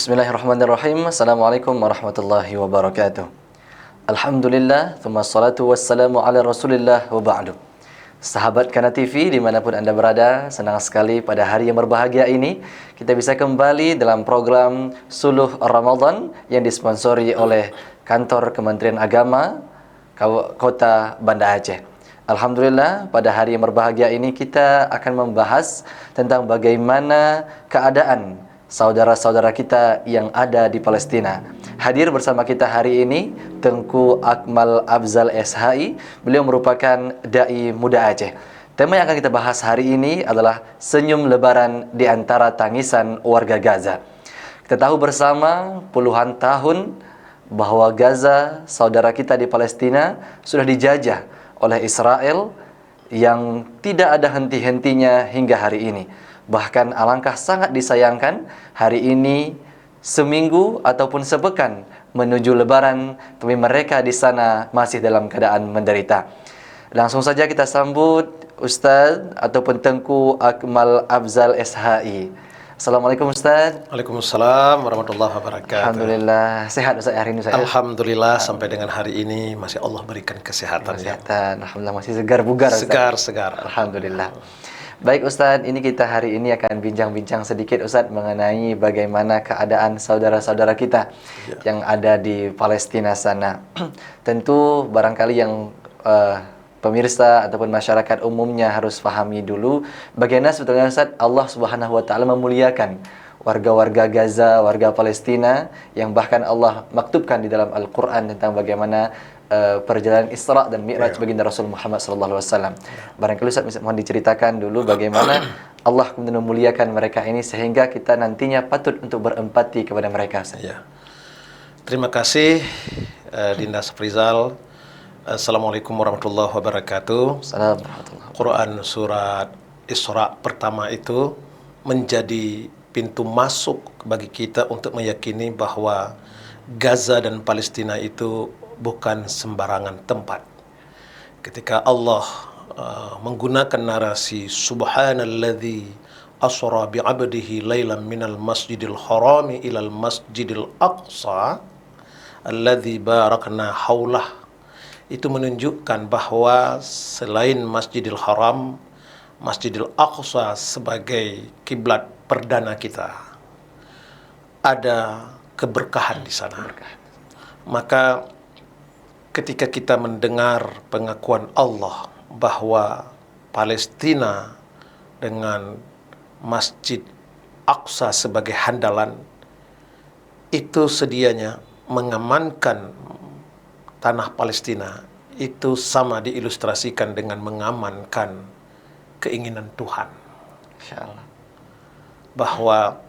Bismillahirrahmanirrahim. Assalamualaikum warahmatullahi wabarakatuh. Alhamdulillah, thumma salatu wassalamu ala rasulillah wa ba'du. Sahabat Kana TV dimanapun Anda berada, senang sekali pada hari yang berbahagia ini kita bisa kembali dalam program Suluh Ramadan yang disponsori oleh Kantor Kementerian Agama Kota Banda Aceh. Alhamdulillah, pada hari yang berbahagia ini kita akan membahas tentang bagaimana keadaan saudara-saudara kita yang ada di Palestina. Hadir bersama kita hari ini Tengku Akmal Afzal SHI. Beliau merupakan dai muda Aceh. Tema yang akan kita bahas hari ini adalah senyum lebaran di antara tangisan warga Gaza. Kita tahu bersama puluhan tahun bahwa Gaza, saudara kita di Palestina, sudah dijajah oleh Israel yang tidak ada henti-hentinya hingga hari ini. Bahkan alangkah sangat disayangkan hari ini seminggu ataupun sepekan menuju lebaran, tapi mereka di sana masih dalam keadaan menderita. Langsung saja kita sambut Ustaz ataupun Tengku Akmal Afzal SHI. Assalamualaikum Ustaz. Waalaikumsalam warahmatullahi wabarakatuh. Alhamdulillah, sehat Ustaz hari ini Ustaz. Alhamdulillah sampai dengan hari ini masih Allah berikan kesehatan. Alhamdulillah masih segar bugar Ustaz. Segar. Alhamdulillah. Baik Ustadz, ini kita hari ini akan bincang-bincang sedikit Ustadz mengenai bagaimana keadaan saudara-saudara kita yang ada di Palestina sana. Tentu barangkali yang pemirsa ataupun masyarakat umumnya harus pahami dulu bagaimana sebetulnya Ustadz Allah Subhanahu wa taala memuliakan warga-warga Gaza, warga Palestina yang bahkan Allah maktubkan di dalam Al-Qur'an tentang bagaimana perjalanan Isra dan Mi'raj baginda Rasul Muhammad sallallahu alaihi wasallam. Barangkali Ustaz mohon diceritakan dulu bagaimana Allah kemudian memuliakan mereka ini sehingga kita nantinya patut untuk berempati kepada mereka. Ya. Terima kasih Dinda Safrizal. Assalamualaikum warahmatullahi wabarakatuh. Assalamualaikum. Quran surat Isra pertama itu menjadi pintu masuk bagi kita untuk meyakini bahwa Gaza dan Palestina itu bukan sembarangan tempat. Ketika Allah menggunakan narasi Subhanalladzi asra bi'abdihi lailan minal masjidil harami ilal masjidil aqsa alladzi barakna haulah, itu menunjukkan bahwa selain Masjidil Haram, Masjidil Aqsa sebagai kiblat perdana kita, ada keberkahan di sana. Maka ketika kita mendengar pengakuan Allah bahwa Palestina dengan Masjid Aqsa sebagai handalan, itu sedianya mengamankan tanah Palestina, itu sama diilustrasikan dengan mengamankan keinginan Tuhan. Insyaallah. Bahwa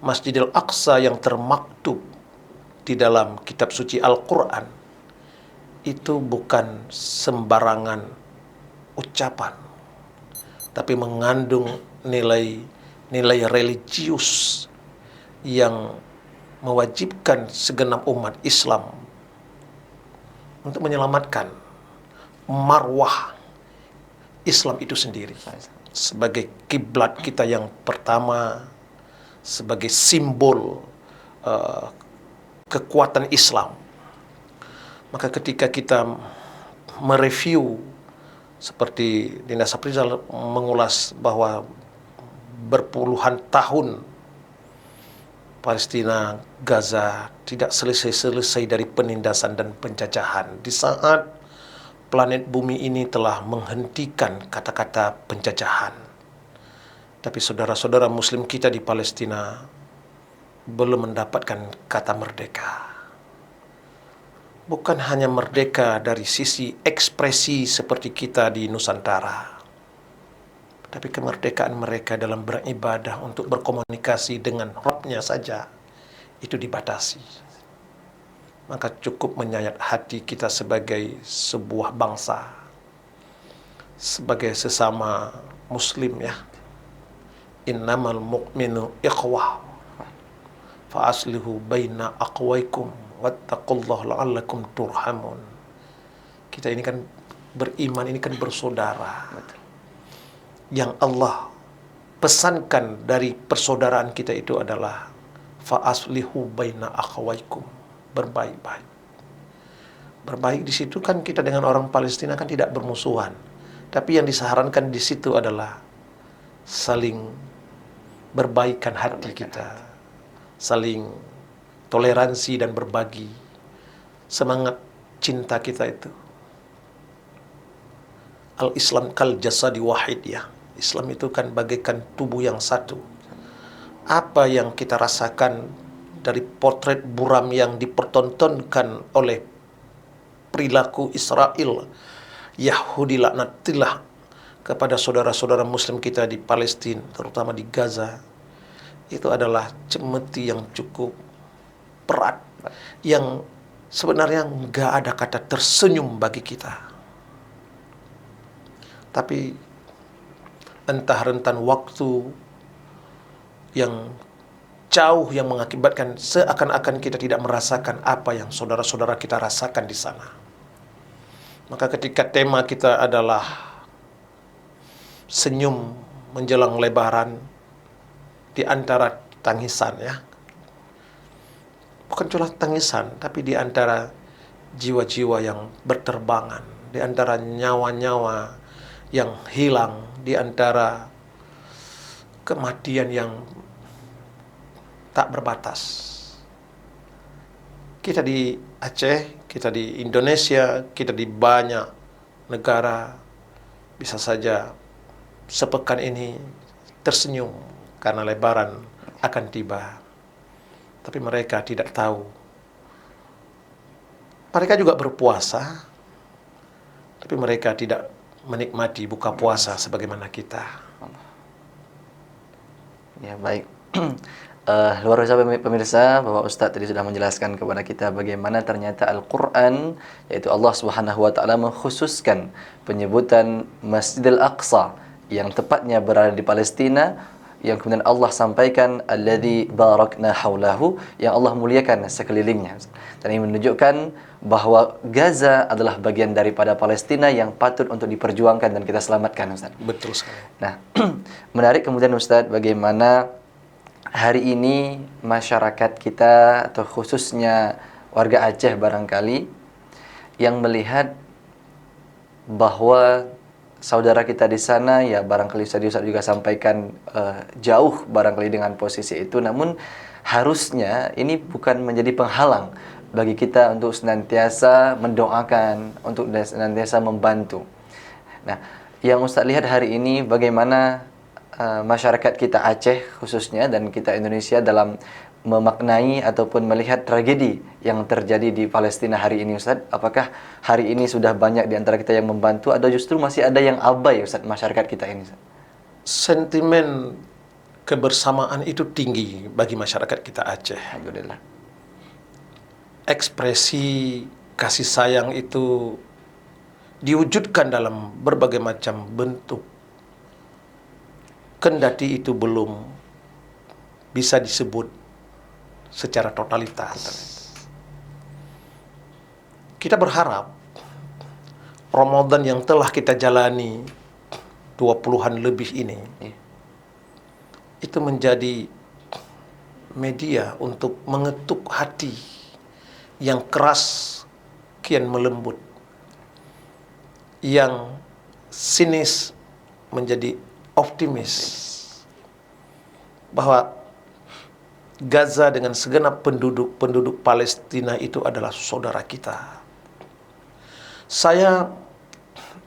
Masjidil Aqsa yang termaktub di dalam kitab suci Al-Quran itu bukan sembarangan ucapan, tapi mengandung nilai religius yang mewajibkan segenap umat Islam untuk menyelamatkan marwah Islam itu sendiri sebagai kiblat kita yang pertama, sebagai simbol kekuatan Islam. Maka ketika kita mereview seperti Dinda Saprizal mengulas bahwa berpuluhan tahun Palestina, Gaza tidak selesai-selesai dari penindasan dan penjajahan. Di saat planet bumi ini telah menghentikan kata-kata penjajahan, tapi saudara-saudara muslim kita di Palestina belum mendapatkan kata merdeka. Bukan hanya merdeka dari sisi ekspresi seperti kita di Nusantara, tapi kemerdekaan mereka dalam beribadah untuk berkomunikasi dengan Rabb-nya saja itu dibatasi. Maka cukup menyayat hati kita sebagai sebuah bangsa, sebagai sesama muslim ya. Innamal mu'minu ikhwah fa aslihu baina aqwaikum wattaqullaha la'allakum turhamun. Kita ini kan beriman, ini kan bersaudara. Yang Allah pesankan dari persaudaraan kita itu adalah fa aslihu baina akhawaikum. Berbaik-baik. Berbaik di situ kan kita dengan orang Palestina kan tidak bermusuhan. Tapi yang disarankan di situ adalah saling berbaikan hati kita, saling toleransi dan berbagi, semangat cinta kita itu. Al-Islam kal jasadi wahid ya. Islam itu kan bagaikan tubuh yang satu. Apa yang kita rasakan dari potret buram yang dipertontonkan oleh perilaku Israel, Yahudi laknatillah kepada saudara-saudara muslim kita di Palestina, terutama di Gaza, itu adalah cemeti yang cukup berat, yang sebenarnya nggak ada kata tersenyum bagi kita. Tapi entah rentan waktu yang jauh yang mengakibatkan seakan-akan kita tidak merasakan apa yang saudara-saudara kita rasakan di sana. Maka ketika tema kita adalah senyum menjelang Lebaran, di antara tangisan ya, bukan cuma tangisan, tapi di antara jiwa-jiwa yang berterbangan, di antara nyawa-nyawa yang hilang, di antara kematian yang tak berbatas. Kita di Aceh, kita di Indonesia, kita di banyak negara, bisa saja sepekan ini tersenyum karena Lebaran akan tiba. Tapi mereka tidak tahu. Mereka juga berpuasa, tapi mereka tidak menikmati buka puasa sebagaimana kita. Ya, baik. Luar biasa pemirsa, bahwa Ustadz tadi sudah menjelaskan kepada kita bagaimana ternyata Al-Quran, yaitu Allah Subhanahu wa Ta'ala, mengkhususkan penyebutan Masjidil Aqsa yang tepatnya berada di Palestina, yang kemudian Allah sampaikan alladzi barakna haulahu, yang Allah muliakan sekelilingnya. Dan ini menunjukkan bahwa Gaza adalah bagian daripada Palestina yang patut untuk diperjuangkan dan kita selamatkan, Ustaz. Betul sekali. Nah, menarik kemudian Ustaz, bagaimana hari ini masyarakat kita atau khususnya warga Aceh barangkali yang melihat bahwa saudara kita di sana, ya barangkali Ustaz juga sampaikan jauh barangkali dengan posisi itu, namun harusnya ini bukan menjadi penghalang bagi kita untuk senantiasa mendoakan, untuk senantiasa membantu. Nah, yang Ustaz lihat hari ini bagaimana masyarakat kita Aceh khususnya dan kita Indonesia dalam memaknai ataupun melihat tragedi yang terjadi di Palestina hari ini, Ustaz. Apakah hari ini sudah banyak di antara kita yang membantu atau justru masih ada yang abai, Ustaz, masyarakat kita ini, Ustaz? Sentimen kebersamaan itu tinggi bagi masyarakat kita Aceh. Alhamdulillah. Ekspresi kasih sayang itu diwujudkan dalam berbagai macam bentuk. Kendati itu belum bisa disebut secara totalitas. Kita berharap Ramadan yang telah kita jalani 20-an lebih ini itu menjadi media untuk mengetuk hati yang keras kian melembut, yang sinis menjadi optimis, bahwa Gaza dengan segenap penduduk Palestina itu adalah saudara kita. Saya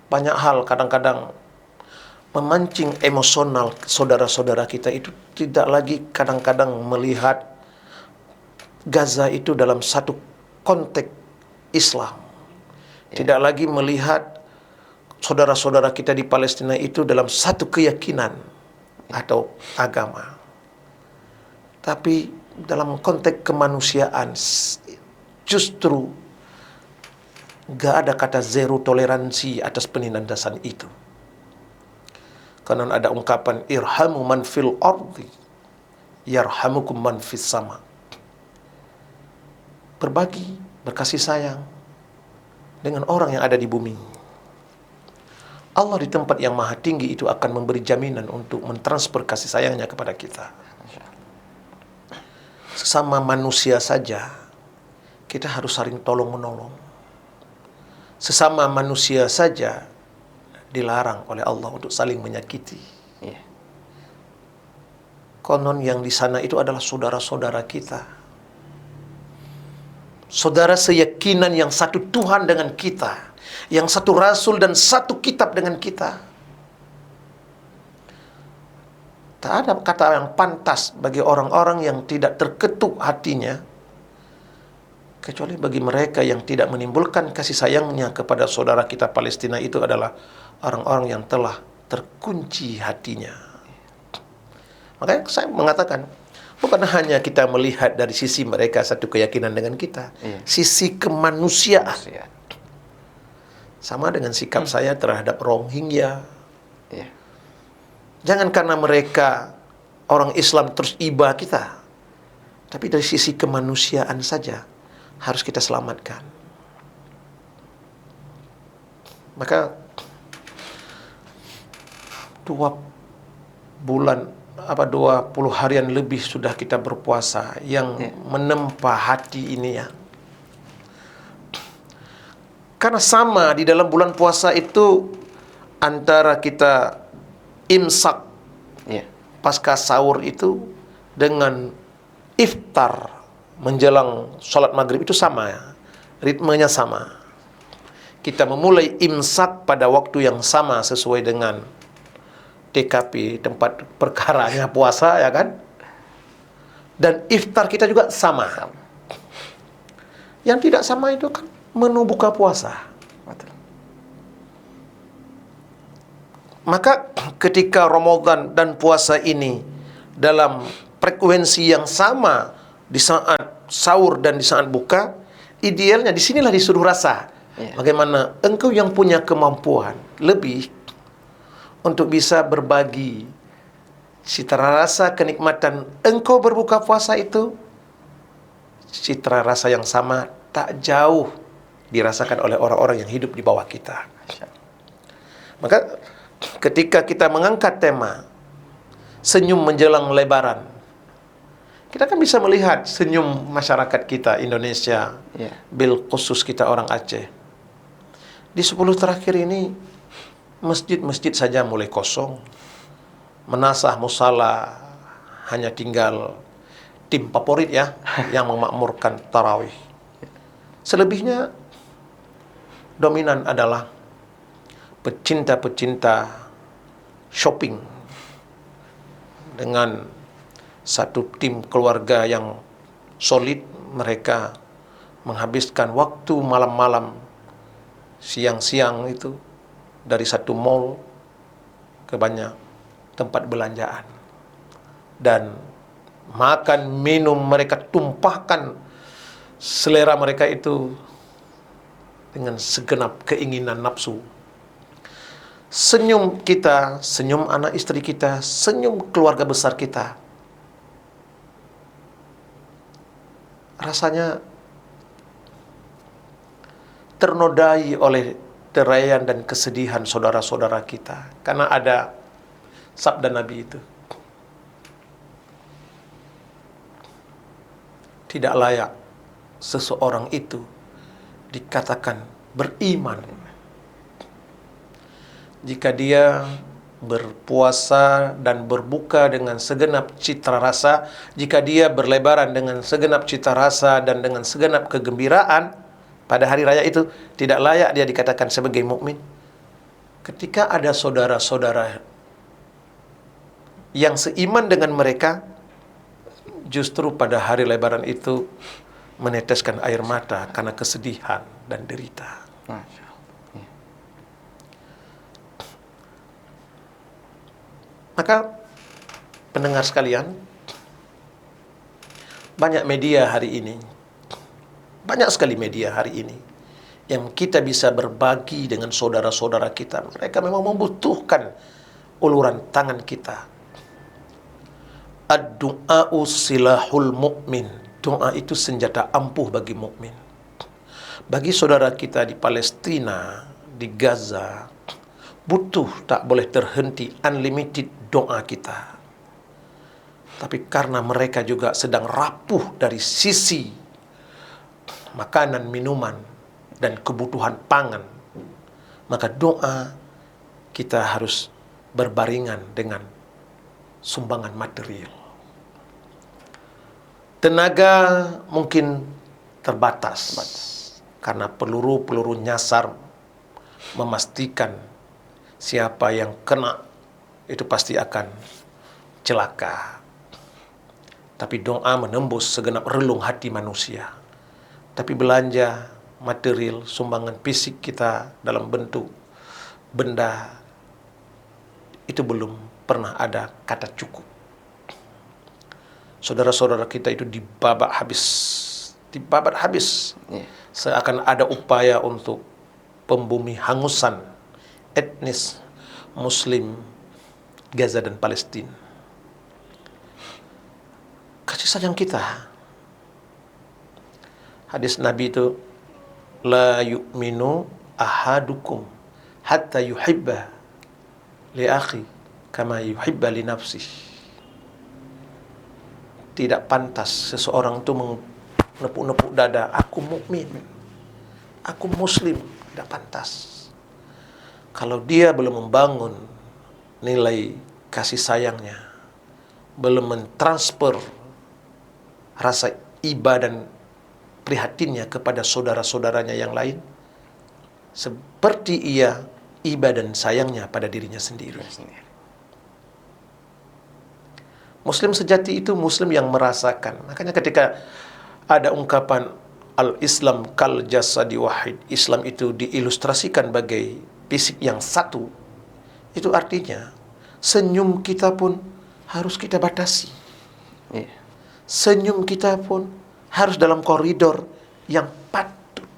banyak hal kadang-kadang memancing emosional saudara-saudara kita itu tidak lagi kadang-kadang melihat Gaza itu dalam satu konteks Islam. Tidak lagi melihat saudara-saudara kita di Palestina itu dalam satu keyakinan atau agama. Tapi dalam konteks kemanusiaan, justru gak ada kata zero toleransi atas penindasan itu. Karena ada ungkapan irhamu man fil ardi yarhamukum man fis sama. Berbagi, berkasih sayang dengan orang yang ada di bumi. Allah di tempat yang maha tinggi itu akan memberi jaminan untuk mentransfer kasih sayangnya kepada kita. sesama manusia saja kita harus saling tolong-menolong. Sesama manusia saja dilarang oleh Allah untuk saling menyakiti. Iya. Konon yang di sana itu adalah saudara-saudara kita. Saudara seyakinan yang satu Tuhan dengan kita, yang satu Rasul dan satu kitab dengan kita. Tak ada kata yang pantas bagi orang-orang yang tidak terketuk hatinya, kecuali bagi mereka yang tidak menimbulkan kasih sayangnya kepada saudara kita Palestina itu adalah orang-orang yang telah terkunci hatinya. Makanya saya mengatakan, bukan hanya kita melihat dari sisi mereka satu keyakinan dengan kita, sisi kemanusiaan. Sama dengan sikap saya terhadap Rohingya. Jangan karena mereka orang Islam terus iba kita, tapi dari sisi kemanusiaan saja harus kita selamatkan. Maka 20 harian lebih sudah kita berpuasa, yang menempa hati ini ya. Karena sama di dalam bulan puasa itu antara kita imsak pasca sahur itu dengan iftar menjelang sholat maghrib itu sama ya. Ritmenya sama. Kita memulai imsak pada waktu yang sama sesuai dengan TKP, tempat perkaranya puasa ya kan. Dan iftar kita juga sama. Yang tidak sama itu kan menu buka puasa. Maka ketika Ramadan dan puasa ini dalam frekuensi yang sama di saat sahur dan di saat buka, idealnya disinilah disuruh rasa. Bagaimana engkau yang punya kemampuan lebih untuk bisa berbagi citra rasa kenikmatan engkau berbuka puasa itu, citra rasa yang sama tak jauh dirasakan oleh orang-orang yang hidup di bawah kita. Maka ketika kita mengangkat tema senyum menjelang Lebaran, kita kan bisa melihat senyum masyarakat kita Indonesia, bil khusus kita orang Aceh. Di 10 terakhir ini masjid-masjid saja mulai kosong, menasah musala hanya tinggal tim favorit ya yang memakmurkan tarawih. Selebihnya dominan adalah pecinta-pecinta shopping dengan satu tim keluarga yang solid. Mereka menghabiskan waktu malam-malam, siang-siang itu dari satu mall ke banyak tempat belanjaan, dan makan minum mereka tumpahkan selera mereka itu dengan segenap keinginan nafsu. Senyum kita, senyum anak istri kita, senyum keluarga besar kita, rasanya ternodai oleh deraian dan kesedihan saudara-saudara kita. Karena ada sabda Nabi itu, tidak layak seseorang itu dikatakan beriman jika dia berpuasa dan berbuka dengan segenap citra rasa, jika dia berlebaran dengan segenap citra rasa dan dengan segenap kegembiraan pada hari raya itu, tidak layak dia dikatakan sebagai mukmin. Ketika ada saudara-saudara yang seiman dengan mereka, justru pada hari lebaran itu meneteskan air mata karena kesedihan dan derita. Maka pendengar sekalian, banyak media hari ini, banyak sekali media hari ini yang kita bisa berbagi dengan saudara-saudara kita. Mereka memang membutuhkan uluran tangan kita. Ad-du'a'u silahul mu'min. Doa itu senjata ampuh bagi mukmin. Bagi saudara kita di Palestina, di Gaza, butuh, tak boleh terhenti, unlimited doa kita. Tapi karena mereka juga sedang rapuh dari sisi makanan, minuman, dan kebutuhan pangan, maka doa kita harus berbaringan dengan sumbangan material. Tenaga mungkin terbatas. Karena peluru-peluru nyasar memastikan siapa yang kena itu pasti akan celaka. Tapi doa menembus segenap relung hati manusia. Tapi belanja material, sumbangan fisik kita dalam bentuk benda, itu belum pernah ada kata cukup. Saudara-saudara kita itu dibabat habis. Seakan ada upaya untuk pembumi hangusan etnis Muslim Gaza dan Palestina. Kasih sayang kita. Hadis Nabi itu, la yu'minu ahadukum hatta yuhibba li akhi kama yuhibba li nafsih. Tidak pantas seseorang itu menepuk-nepuk dada, aku mukmin, aku muslim. Tidak pantas kalau dia belum membangun nilai kasih sayangnya, belum mentransfer rasa iba dan prihatinnya kepada saudara-saudaranya yang lain, seperti ia iba dan sayangnya pada dirinya sendiri. Muslim sejati itu Muslim yang merasakan. Makanya ketika ada ungkapan al-Islam kal jasadi wahid, Islam itu diilustrasikan bagai fisik yang satu, itu artinya senyum kita pun harus kita batasi. Senyum kita pun harus dalam koridor yang patut.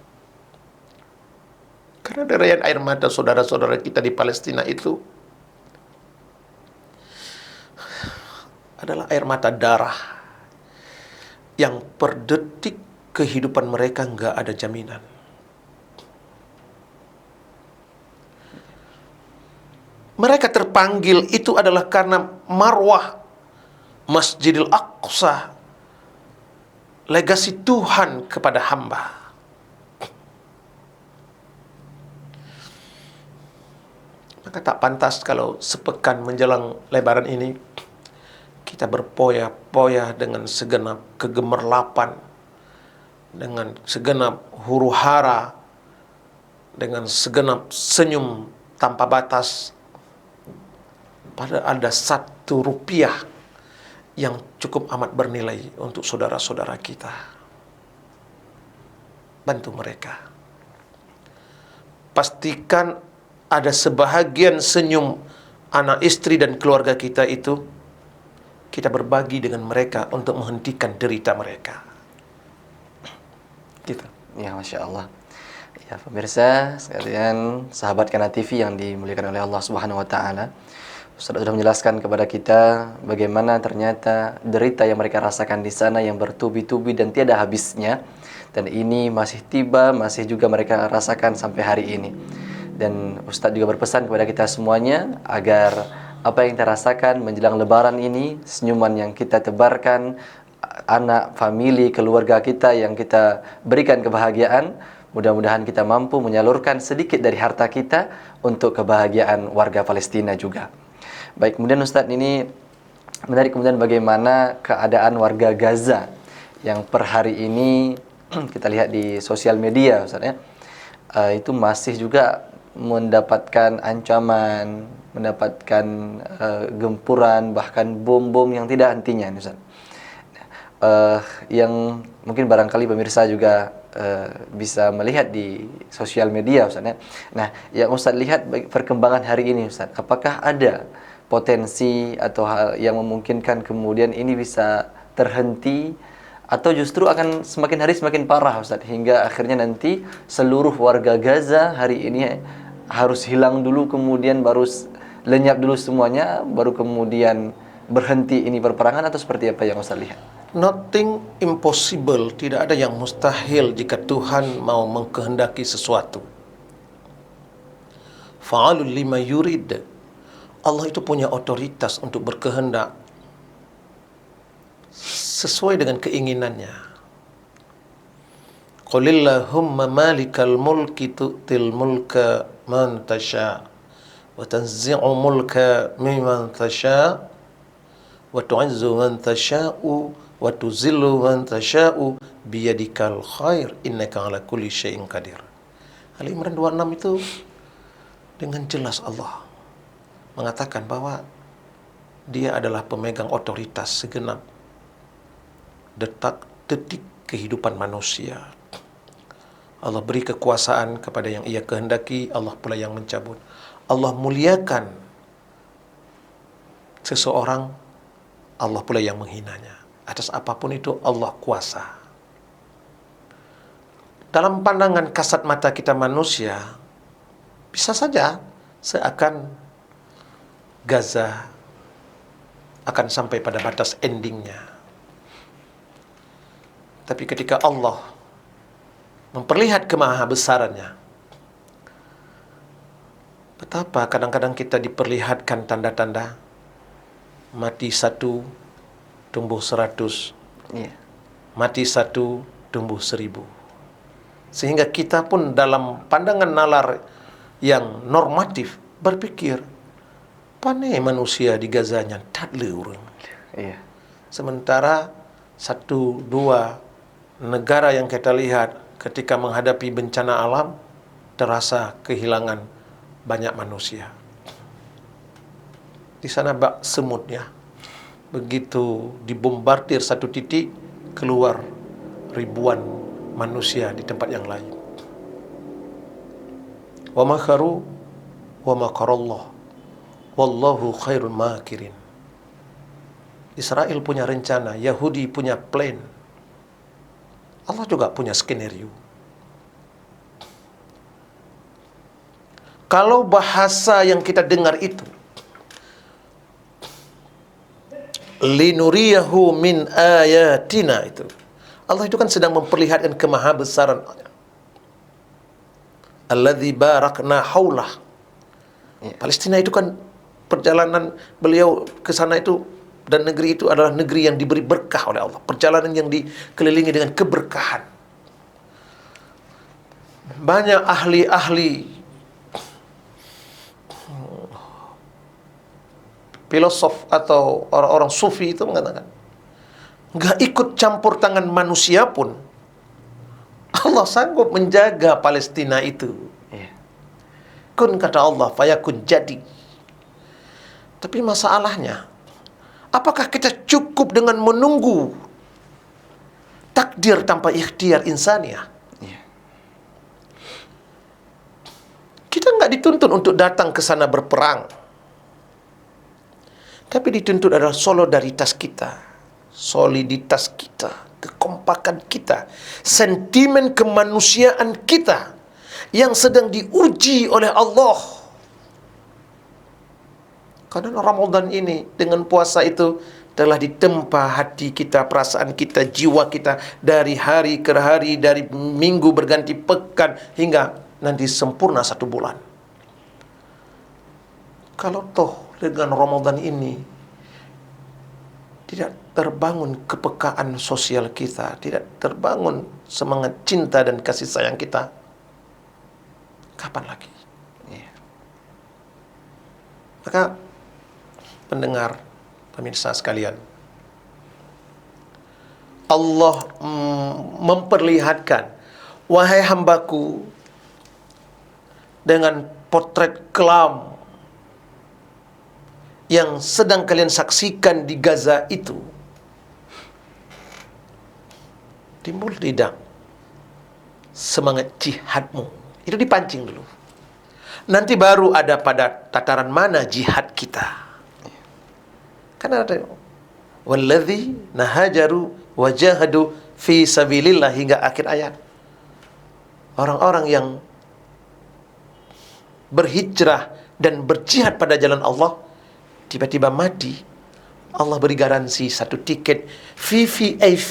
Karena derayan air mata saudara-saudara kita di Palestina itu adalah air mata darah yang per detik kehidupan mereka nggak ada jaminan. Mereka terpanggil itu adalah karena marwah Masjidil Aqsa, legasi Tuhan kepada hamba. Maka tak pantas kalau sepekan menjelang Lebaran ini kita berpoya-poya dengan segenap kegemerlapan, dengan segenap huru hara, dengan segenap senyum tanpa batas. Padahal ada Rp1 yang cukup amat bernilai untuk saudara-saudara kita. Bantu mereka. Pastikan ada sebahagian senyum anak istri dan keluarga kita itu kita berbagi dengan mereka untuk menghentikan derita mereka. Gitu. Ya, Masya Allah. Ya, pemirsa sekalian, sahabat Kana TV yang dimuliakan oleh Allah Subhanahu wa Ta'ala, Ustaz sudah menjelaskan kepada kita bagaimana ternyata derita yang mereka rasakan di sana yang bertubi-tubi dan tiada habisnya, dan ini masih masih juga mereka rasakan sampai hari ini. Dan Ustaz juga berpesan kepada kita semuanya agar apa yang kita rasakan menjelang Lebaran ini, senyuman yang kita tebarkan, anak, famili, keluarga kita yang kita berikan kebahagiaan, mudah-mudahan kita mampu menyalurkan sedikit dari harta kita untuk kebahagiaan warga Palestina juga. Baik, kemudian Ustadz, ini menarik kemudian bagaimana keadaan warga Gaza yang per hari ini kita lihat di sosial media, Ustadz ya, itu masih juga mendapatkan ancaman, mendapatkan gempuran, bahkan bom-bom yang tidak hentinya, Ustaz. Yang mungkin barangkali pemirsa juga bisa melihat di sosial media, Ustaz ya. Nah, yang Ustaz lihat perkembangan hari ini, Ustaz, apakah ada potensi atau hal yang memungkinkan kemudian ini bisa terhenti, atau justru akan semakin hari semakin parah, Ustaz, hingga akhirnya nanti seluruh warga Gaza hari ini harus hilang dulu, kemudian baru lenyap dulu semuanya, baru kemudian berhenti ini perperangan, atau seperti apa yang Ustaz lihat? Nothing impossible, tidak ada yang mustahil jika Tuhan mau mengkehendaki sesuatu. Fa'alul lima yurid. Allah itu punya otoritas untuk berkehendak. sesuai dengan keinginannya. Qulillahumma malikal mulki tu'til mulka man tasha wa tanzi'u mulka mimman tasha wa tu'izzu man tasha'u wa tuzillu man tasha'u biyadikal khair innaka ala kulli syai'in qadir. Ali Imran 26 itu dengan jelas Allah mengatakan bahwa Dia adalah pemegang otoritas segenap detik kehidupan manusia. Allah beri kekuasaan kepada yang Ia kehendaki, Allah pula yang mencabut. Allah muliakan seseorang, Allah pula yang menghinanya. Atas apapun itu Allah kuasa. Dalam pandangan kasat mata kita manusia, bisa saja seakan Gaza akan sampai pada batas endingnya. Tapi ketika Allah memperlihat kemahabesarannya, betapa kadang-kadang kita diperlihatkan tanda-tanda mati satu, tumbuh 100, mati satu, tumbuh 1000. Sehingga kita pun dalam pandangan nalar yang normatif berpikir, pane manusia di Gazanya tak le orang. Sementara 1-2 negara yang kita lihat ketika menghadapi bencana alam terasa kehilangan banyak manusia. Di sana bak semutnya, begitu dibombardir satu titik, keluar ribuan manusia di tempat yang lain. Wa makaru wa makarallah wallahu khairul makirin. Israel punya rencana, Yahudi punya plan, Allah juga punya skenario. Kalau bahasa yang kita dengar itu linuriyahu min ayatina, itu Allah itu kan sedang memperlihatkan kemahabesaran alladzi barakna haulah. Palestina itu kan perjalanan beliau ke sana itu, dan negeri itu adalah negeri yang diberi berkah oleh Allah. Perjalanan yang dikelilingi dengan keberkahan. Banyak ahli-ahli filosof atau orang-orang sufi itu mengatakan, nggak ikut campur tangan manusia pun Allah sanggup menjaga Palestina itu. Kun, kata Allah, fayakun, jadi. Tapi masalahnya, apakah kita cukup dengan menunggu takdir tanpa ikhtiar insaniah? Kita nggak dituntut untuk datang ke sana berperang, tapi dituntut adalah solidaritas kita, soliditas kita, kekompakan kita, sentimen kemanusiaan kita yang sedang diuji oleh Allah. Karena Ramadan ini dengan puasa itu telah ditempa hati kita, perasaan kita, jiwa kita dari hari ke hari, dari minggu berganti pekan hingga nanti sempurna 1 bulan. Kalau toh dengan Ramadan ini tidak terbangun kepekaan sosial kita, tidak terbangun semangat cinta dan kasih sayang kita, kapan lagi? Maka pendengar, pemirsa sekalian, Allah memperlihatkan, wahai hambaku, dengan potret kelam yang sedang kalian saksikan di Gaza itu, timbul tidak semangat jihadmu. Itu dipancing dulu. Nanti baru ada pada tataran mana jihad kita. Karena ada walladzi nahajaru wajahadu fi sabilillah hingga akhir ayat. Orang-orang yang berhijrah dan berjihad pada jalan Allah tiba-tiba mati, Allah beri garansi 1 tiket VVIP,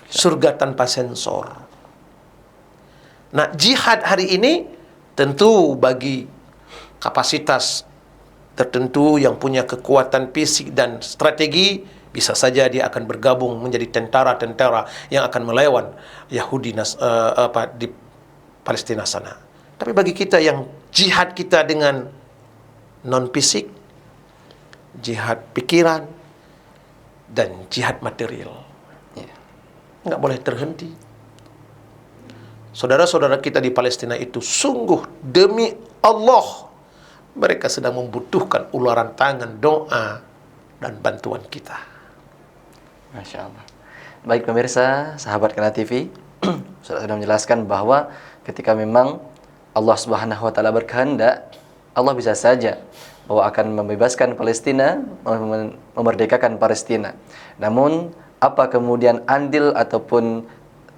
surga tanpa sensor. Nah, jihad hari ini tentu bagi kapasitas tertentu yang punya kekuatan fisik dan strategi Bisa saja dia akan bergabung menjadi tentara-tentara yang akan melawan Yahudi di Palestina sana. Tapi bagi kita yang jihad kita dengan non fisik, jihad pikiran, dan jihad material, nggak boleh terhenti. Saudara-saudara kita di Palestina itu sungguh demi Allah, mereka sedang membutuhkan ularan tangan, doa, dan bantuan kita. Masya Allah. Baik pemirsa, sahabat Kana TV, sudah menjelaskan bahwa ketika memang Allah Subhanahu wa taala berkehendak, Allah bisa saja bahwa akan membebaskan Palestina, memerdekakan Palestina. Namun apa kemudian andil ataupun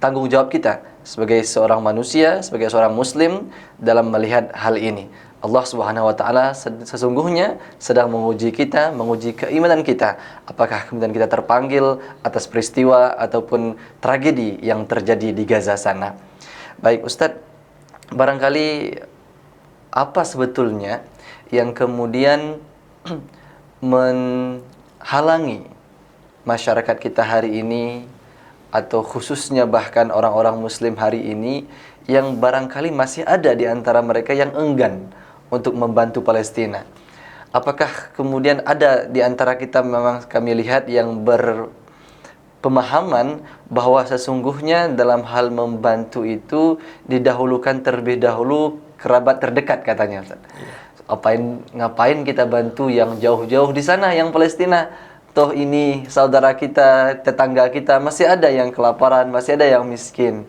tanggung jawab kita sebagai seorang manusia, sebagai seorang muslim dalam melihat hal ini? Allah Subhanahu wa taala sesungguhnya sedang menguji kita, menguji keimanan kita. Apakah kemudian kita terpanggil atas peristiwa ataupun tragedi yang terjadi di Gaza sana. Baik Ustadz, barangkali apa sebetulnya yang kemudian menghalangi masyarakat kita hari ini, atau khususnya bahkan orang-orang muslim hari ini, yang barangkali masih ada di antara mereka yang enggan untuk membantu Palestina? Apakah kemudian ada di antara kita, memang kami lihat, yang berpemahaman bahwa sesungguhnya dalam hal membantu itu didahulukan terlebih dahulu kerabat terdekat katanya, Ustaz. Ngapain kita bantu yang jauh-jauh di sana, yang Palestina? Toh ini saudara kita, tetangga kita, masih ada yang kelaparan, masih ada yang miskin.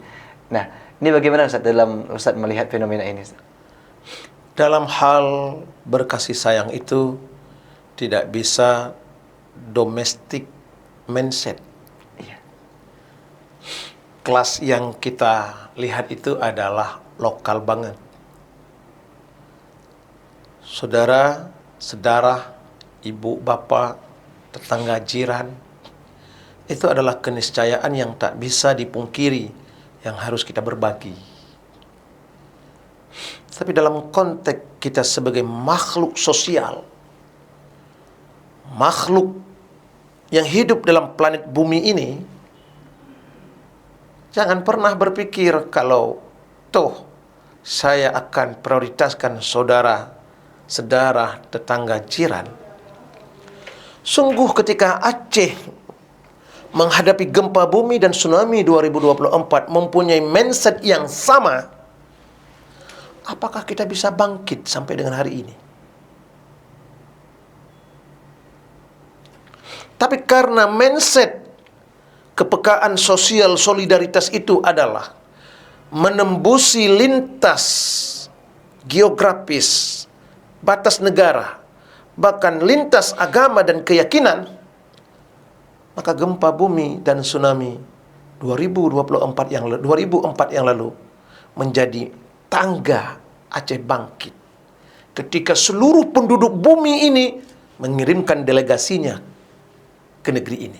Nah, ini bagaimana Ustaz dalam Ustaz melihat fenomena ini, Ustaz? Dalam hal berkasih sayang itu tidak bisa domestic mindset. Kelas yang kita lihat itu adalah lokal banget. Saudara, sedara, ibu, bapak, tetangga, jiran, itu adalah keniscayaan yang tak bisa dipungkiri, yang harus kita berbagi. Tapi dalam konteks kita sebagai makhluk sosial, makhluk yang hidup dalam planet bumi ini, jangan pernah berpikir kalau toh saya akan prioritaskan saudara, sedara, tetangga, jiran. Sungguh ketika Aceh menghadapi gempa bumi dan tsunami 2024 mempunyai mindset yang sama, apakah kita bisa bangkit sampai dengan hari ini? Tapi karena mindset kepekaan sosial solidaritas itu adalah menembusi lintas geografis, batas negara, bahkan lintas agama dan keyakinan, maka gempa bumi dan tsunami 2004 yang lalu menjadi tangga Aceh bangkit. Ketika seluruh penduduk bumi ini mengirimkan delegasinya ke negeri ini.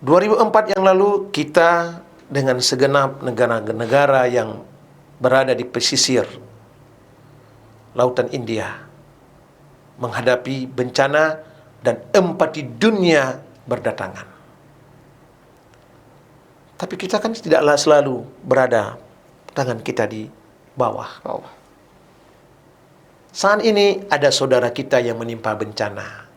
2004 yang lalu kita dengan segenap negara-negara yang berada di pesisir Lautan India menghadapi bencana dan empati dunia berdatangan. Tapi kita kan tidaklah selalu berada tangan kita di bawah. Saat ini ada saudara kita yang menimpa bencana.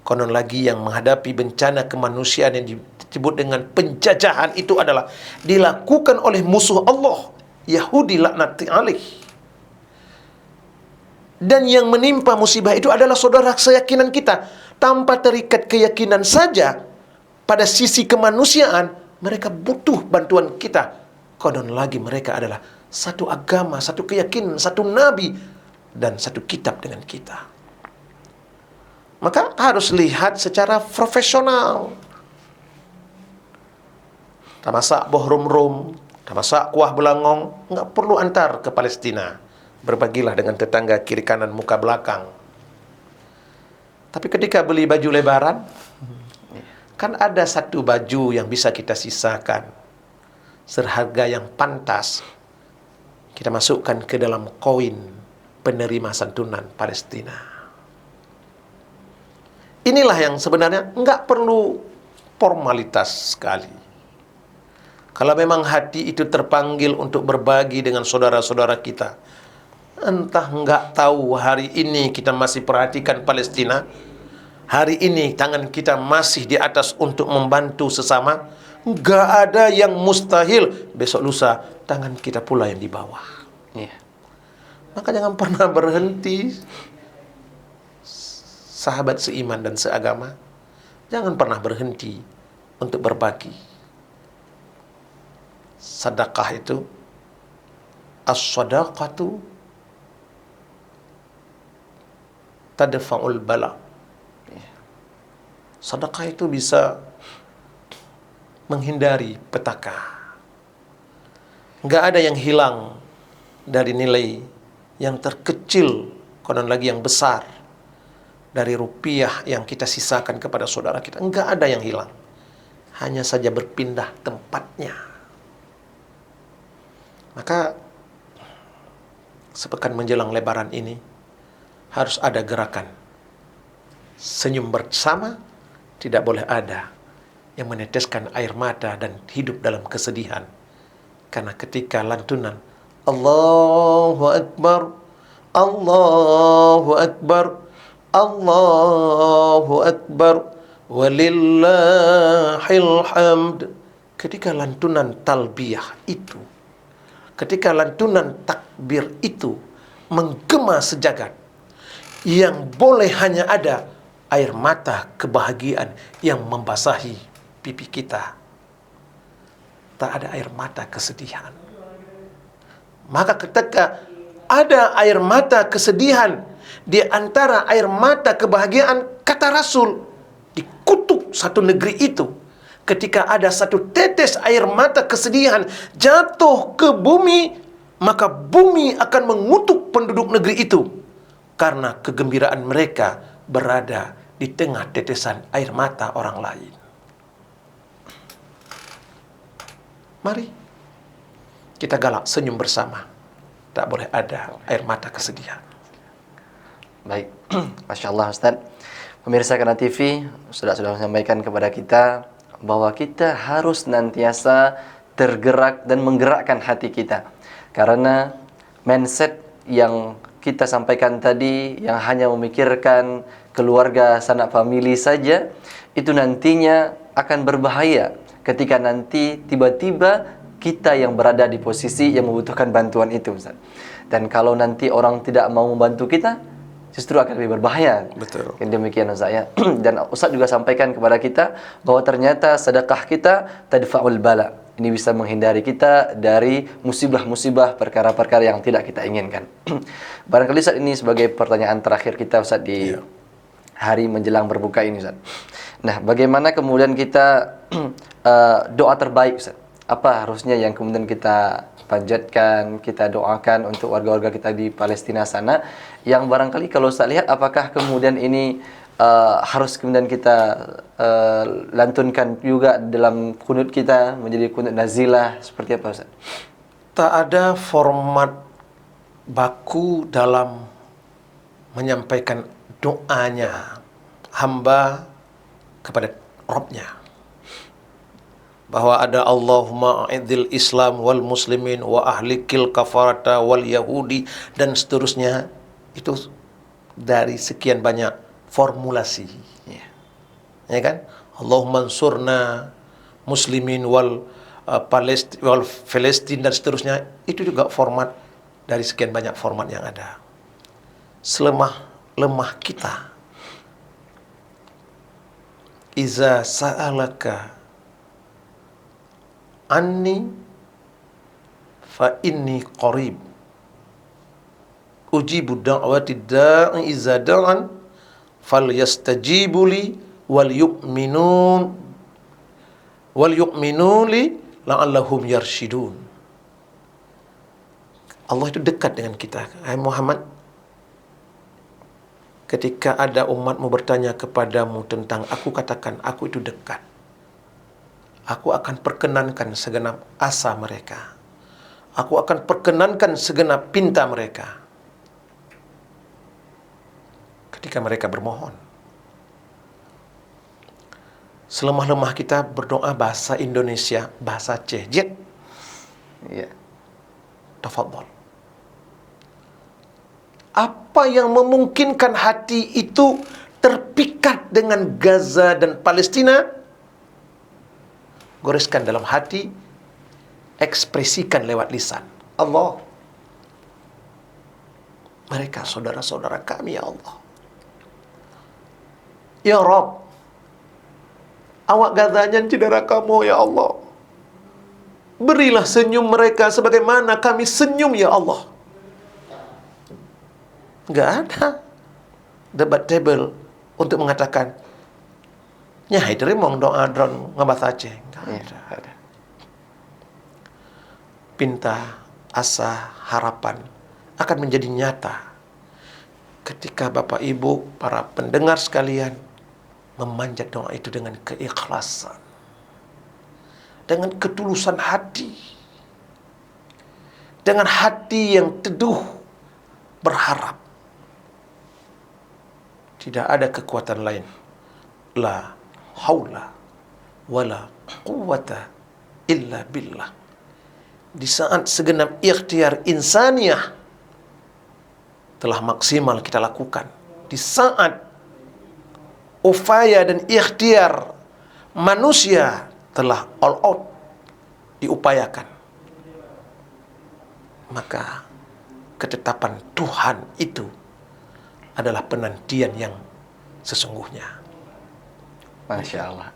Konon lagi yang menghadapi bencana kemanusiaan yang disebut dengan penjajahan itu adalah dilakukan oleh musuh Allah, Yahudi laknati alaih. Dan yang menimpa musibah itu adalah saudara keyakinan kita. Tanpa terikat keyakinan saja, pada sisi kemanusiaan, mereka butuh bantuan kita. Konon lagi mereka adalah satu agama, satu keyakinan, satu nabi, dan satu kitab dengan kita. Maka harus lihat secara profesional. Tamasak boh rum-rum, tamasak kuah belangong, nggak perlu antar ke Palestina. Berbagilah dengan tetangga kiri kanan muka belakang. Tapi ketika beli baju lebaran, kan ada satu baju yang bisa kita sisakan seharga yang pantas. Kita masukkan ke dalam koin penerima santunan Palestina. inilah yang sebenarnya nggak perlu formalitas sekali. Kalau memang hati itu terpanggil untuk berbagi dengan saudara-saudara kita, entah nggak tahu hari ini kita masih perhatikan Palestina, hari ini tangan kita masih di atas untuk membantu sesama, nggak ada yang mustahil besok lusa tangan kita pula yang di bawah. Iya. Maka jangan pernah berhenti, sahabat seiman dan seagama, jangan pernah berhenti untuk berbagi. Sedekah itu, as-sadaqatu tadfa'ul bala. Sedekah itu bisa menghindari petaka. Nggak ada yang hilang dari nilai yang terkecil, konon lagi yang besar, dari rupiah yang kita sisakan kepada saudara kita. Nggak ada yang hilang, hanya saja berpindah tempatnya. Maka sepekan menjelang Lebaran ini harus ada gerakan senyum bersama. Tidak boleh ada yang meneteskan air mata dan hidup dalam kesedihan. Karena ketika lantunan Allahu Akbar, Allahu Akbar, Allahu Akbar, walillahil hamd, ketika lantunan talbiyah itu, ketika lantunan takbir itu menggema sejagat, yang boleh hanya ada air mata kebahagiaan yang membasahi pipi kita. Tak ada air mata kesedihan. Maka ketika ada air mata kesedihan di antara air mata kebahagiaan, kata Rasul, dikutuk satu negeri itu. Ketika ada satu tetes air mata kesedihan jatuh ke bumi, maka bumi akan mengutuk penduduk negeri itu. Karena kegembiraan mereka berada di tengah tetesan air mata orang lain. Mari kita galak senyum bersama. Tak boleh ada air mata kesedihan. Baik, Masya Allah Ustaz. Pemirsa Kana TV sudah menyampaikan kepada kita bahwa kita harus nantiasa tergerak dan menggerakkan hati kita. Karena mindset yang kita sampaikan tadi, yang hanya memikirkan keluarga, sanak famili saja, itu nantinya akan berbahaya ketika nanti tiba-tiba kita yang berada di posisi yang membutuhkan bantuan itu, Ustaz. Dan kalau nanti orang tidak mau membantu kita, justru akan lebih berbahaya. Betul. Demikian Ustaz ya. Dan Ustaz juga sampaikan kepada kita bahwa ternyata sedekah kita tadfa'ul bala. Ini bisa menghindari kita dari musibah-musibah, perkara-perkara yang tidak kita inginkan. Barangkali saat ini sebagai pertanyaan terakhir kita Ustaz di hari menjelang berbuka ini Ustaz. Nah, bagaimana kemudian kita doa terbaik Ustaz? Apa harusnya yang kemudian kita panjatkan, kita doakan untuk warga-warga kita di Palestina sana, yang barangkali kalau saya lihat apakah kemudian ini harus kemudian kita lantunkan juga dalam kunut kita menjadi kunut nazilah, seperti apa Ustaz? Tak ada format baku dalam menyampaikan doanya hamba kepada Rabbnya. Bahwa ada Allahumma a'idil Islam wal muslimin wa ahlikil kafarata wal yahudi dan seterusnya, itu dari sekian banyak formulasi, ya kan? Allahumma ansurna muslimin wal Palestin dan seterusnya, itu juga format dari sekian banyak format yang ada. Selemah-lemah kita, iza sa'alaka anni fa inni qarib ujibu da'wati da'i iza da'an falyastajibu li wal yu'minun li la'allahum yarshidun. Allah itu dekat dengan kita. Hai Muhammad, ketika ada umatmu bertanya kepadamu tentang aku, katakan aku itu dekat. Aku akan perkenankan segenap asa mereka. Aku akan perkenankan segenap pinta mereka ketika mereka bermohon. Selemah-lemah kita berdoa bahasa Indonesia, bahasa Aceh. Jet, Iya. tafadhol. Apa yang memungkinkan hati itu terpikat dengan Gaza dan Palestina? Goreskan dalam hati, ekspresikan lewat lisan. Allah, mereka saudara-saudara kami, ya Allah. Ya Rabb, awak Gazanya saudara kamu, ya Allah. Berilah senyum mereka sebagaimana kami senyum, ya Allah. Enggak ada debat table untuk mengatakan nyai terima doa dron ngabas Aceh. Enggak ada. Pinta, asa, harapan akan menjadi nyata ketika Bapak Ibu, para pendengar sekalian, memanjat doa itu dengan keikhlasan, dengan ketulusan hati, dengan hati yang teduh berharap. Tidak ada kekuatan lain. La haula wala quwwata illa billah. Di saat segenap ikhtiar insaniah telah maksimal kita lakukan, di saat upaya dan ikhtiar manusia telah all out diupayakan, maka ketetapan Tuhan itu adalah penantian yang sesungguhnya. Masya Allah.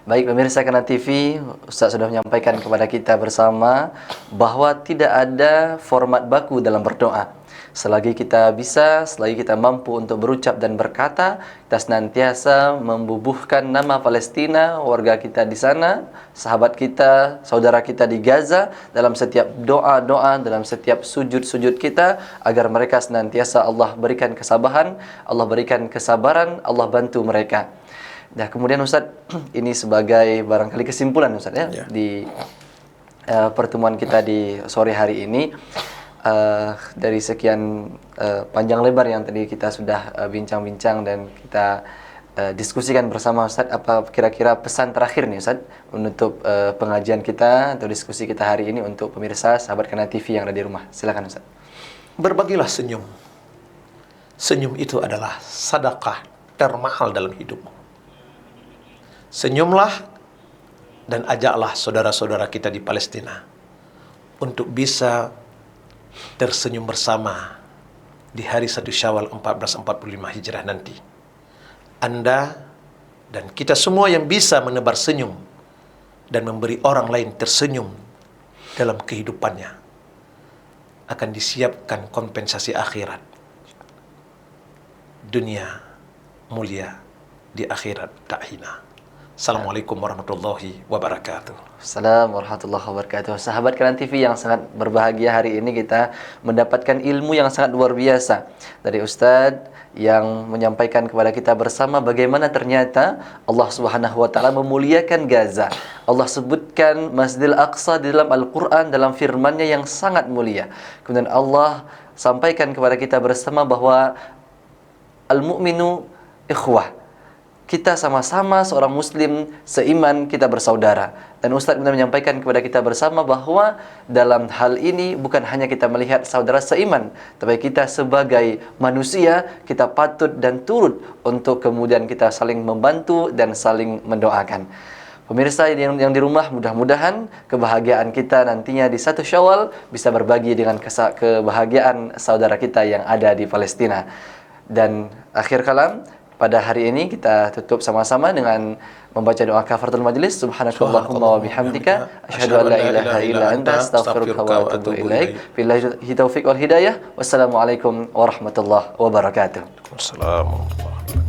Baik pemirsa Kana TV, Ustaz sudah menyampaikan kepada kita bersama bahwa tidak ada format baku dalam berdoa. Selagi kita bisa, selagi kita mampu untuk berucap dan berkata, kita senantiasa membubuhkan nama Palestina, warga kita di sana, sahabat kita, saudara kita di Gaza, dalam setiap doa-doa, dalam setiap sujud-sujud kita, agar mereka senantiasa Allah berikan kesabaran, Allah berikan kesabaran, Allah bantu mereka. Nah, kemudian Ustaz, ini sebagai barangkali kesimpulan Ustaz ya, di pertemuan kita di sore hari ini, dari sekian panjang lebar yang tadi kita sudah bincang-bincang dan kita diskusikan bersama Ustaz, apa kira-kira pesan terakhir nih Ustaz menutup pengajian kita atau diskusi kita hari ini untuk pemirsa sahabat Kana TV yang ada di rumah? Silakan Ustaz. Berbagilah senyum. Senyum itu adalah sedekah termahal dalam hidupmu. Senyumlah dan ajaklah saudara-saudara kita di Palestina untuk bisa tersenyum bersama di hari 1 Syawal 1445 Hijrah nanti. Anda dan kita semua yang bisa menebar senyum dan memberi orang lain tersenyum dalam kehidupannya akan disiapkan kompensasi akhirat. Dunia mulia, di akhirat tak hina. Assalamualaikum warahmatullahi wabarakatuh. Assalamualaikum warahmatullahi wabarakatuh. Sahabat Kana TV yang sangat berbahagia, hari ini kita mendapatkan ilmu yang sangat luar biasa dari Ustadz yang menyampaikan kepada kita bersama bagaimana ternyata Allah Subhanahu wa taala memuliakan Gaza. Allah sebutkan Masjidil Aqsa di dalam Al-Qur'an, dalam firman-Nya yang sangat mulia. Kemudian Allah sampaikan kepada kita bersama bahwa al-mu'minu ikhwah. Kita sama-sama seorang muslim seiman, kita bersaudara. Dan Ustadz benar menyampaikan kepada kita bersama bahwa dalam hal ini bukan hanya kita melihat saudara seiman, tapi kita sebagai manusia, kita patut dan turut untuk kemudian kita saling membantu dan saling mendoakan. Pemirsa yang di rumah, mudah-mudahan kebahagiaan kita nantinya di 1 Syawal bisa berbagi dengan kebahagiaan saudara kita yang ada di Palestina. Dan akhir kalam, pada hari ini kita tutup sama-sama dengan membaca doa kafaratul majlis. Subhanakallahumma wa bihamdika asyhadu an la ilaha illa anta astaghfiruka wa atubu ilaik. Billahi taufiq wal hidayah. Wassalamualaikum warahmatullahi wabarakatuh. Waalaikumsalam warahmatullahi wabarakatuh.